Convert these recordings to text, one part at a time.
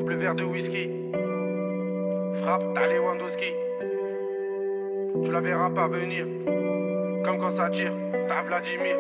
Double verre de whisky. Frappe, t'as Lewandowski. Tu la verras pas venir. Comme quand ça tire, t'as Vladimir.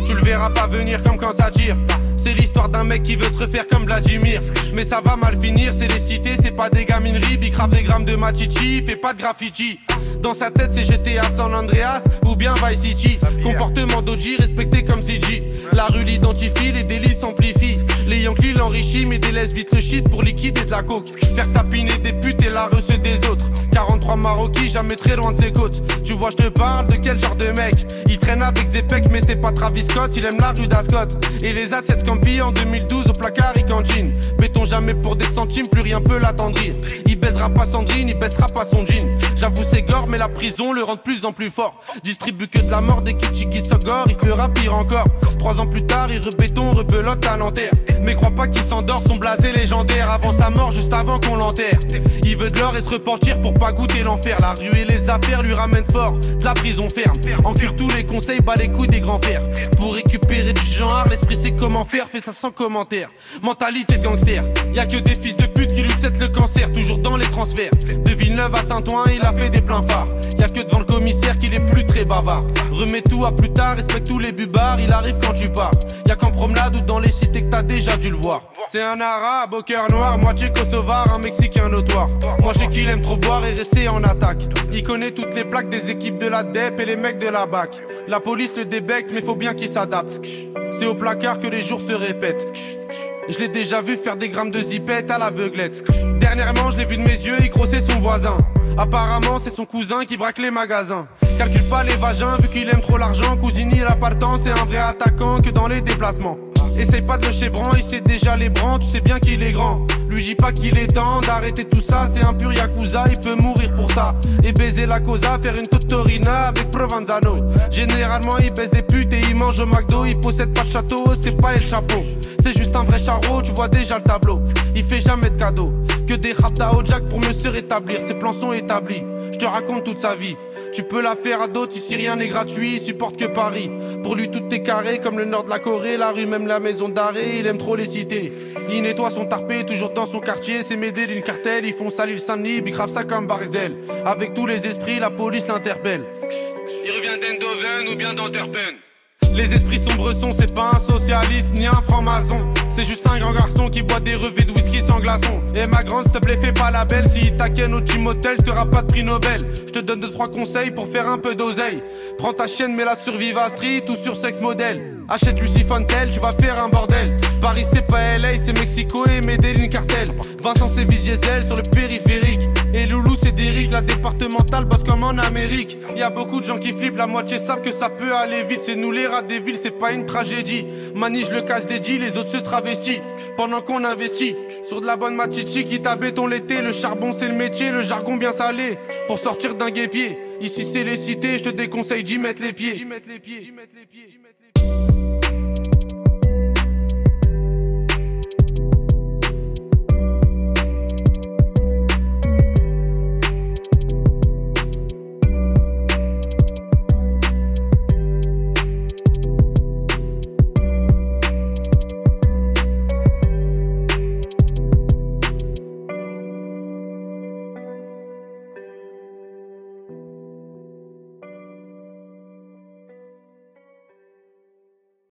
Tu le verras pas venir comme quand ça tire. C'est l'histoire d'un mec qui veut se refaire comme Vladimir. Mais ça va mal finir, c'est les cités, c'est pas des gamineries. Big grave des grammes de machichi, fait pas de graffiti. Dans sa tête c'est GTA San Andreas ou bien Vice City. Comportement d'OG respecté comme CG. La rue l'identifie, les délits s'amplifient. Les Yankees l'enrichissent mais délaissent vite le shit pour liquider de la coke. Faire tapiner des putes et la receux des autres. 43 Maroquis, jamais très loin de ses côtes. Tu vois je te parle de quel genre de mec. Il traîne avec Zepek mais c'est pas Travis Scott. Il aime la rue d'Ascot. Et les A7 Scampi en 2012 au placard il cantine. Béton jamais pour des centimes, plus rien peut l'attendrir. Il baisera pas Sandrine, il baissera pas son jean. J'avoue c'est gore mais la prison le rend de plus en plus fort. Distribue que de la mort dès qu'Ichiki Sogor, il fera pire encore. 3 ans plus tard il rebéton, rebelote à Nanterre. Mais crois pas qu'il s'endort, son blasé légendaire. Avant sa mort, juste avant qu'on l'enterre. Il veut de l'or et se repentir pour pas goûter l'enfer. La rue et les affaires lui ramènent fort, de la prison ferme. Encule tous les conseils, bat les couilles des grands fers. Pour récupérer du genre, l'esprit sait comment faire, fait ça sans commentaire. Mentalité de gangster, y'a que des fils de pute qui lui cèdent le cancer. Toujours dans les transferts, de Villeneuve à Saint-Ouen, il a fait des pleins phares. Y'a que devant le commissaire qu'il est plus très bavard. Remets tout à plus tard, respecte tous les bubards, il arrive quand tu pars. Y'a qu'en promenade ou dans les cités que t'as déjà dû le voir. C'est un arabe au cœur noir, moitié kosovar, un mexicain notoire. Moi je sais qu'il aime trop boire et rester en attaque. Il connaît toutes les plaques des équipes de la DEP et les mecs de la BAC. La police le débecte mais faut bien qu'il s'adapte. C'est au placard que les jours se répètent. Je l'ai déjà vu faire des grammes de zipette à l'aveuglette. Dernièrement je l'ai vu de mes yeux, il crossait son voisin. Apparemment c'est son cousin qui braque les magasins. Calcule pas les vagins vu qu'il aime trop l'argent. Cousini il a pas le temps, c'est un vrai attaquant que dans les déplacements. Essaye pas de le chébran, il sait déjà les brans, tu sais bien qu'il est grand. Lui dis pas qu'il est temps d'arrêter tout ça, c'est un pur yakuza, il peut mourir pour ça. Et baiser la cosa, faire une totorina avec Provenzano. Généralement il baisse des putes et il mange au McDo. Il possède pas de château, c'est pas El Chapeau. C'est juste un vrai charreau, tu vois déjà le tableau. Il fait jamais de cadeaux, que des raptas au jack pour mieux se rétablir. Ses plans sont établis, je te raconte toute sa vie. Tu peux la faire à d'autres, ici rien n'est gratuit, il supporte que Paris. Pour lui tout est carré, comme le nord de la Corée, la rue même la maison d'arrêt, il aime trop les cités. Il nettoie son tarpé, toujours dans son quartier, c'est m'aider d'une cartelle, ils font salir le Saint-Denis, bicrave ça comme Barisdel. Avec tous les esprits, la police l'interpelle. Il revient d'Eindhoven ou bien d'Antwerpen. Les esprits sombres sont, c'est pas un socialiste ni un franc-maçon. C'est juste un grand garçon qui boit des revêts de whisky sans glaçon. Et ma grande, s'il te plaît, fais pas la belle. Si t'aquène au team hotel, j't'auras pas de prix Nobel. J'te donne 2-3 conseils pour faire un peu d'oseille. Prends ta chienne, mets-la sur Viva Street ou sur Sex Model. Achète Lucy Fontel, tu vas faire un bordel. Paris c'est pas LA, c'est Mexico et Medellin cartel. Vincent c'est Diesel sur le périphérique. Et Loulou c'est Derrick, la départementale bosse comme en Amérique. Y'a beaucoup de gens qui flippent, la moitié savent que ça peut aller vite. C'est nous les rats des villes, c'est pas une tragédie. Mani je le casse des deals, les autres se travestissent. Pendant qu'on investit sur de la bonne machichi qui t'a béton l'été. Le charbon c'est le métier, le jargon bien salé. Pour sortir d'un guépier, ici c'est les cités, je te déconseille d'y mettre les pieds.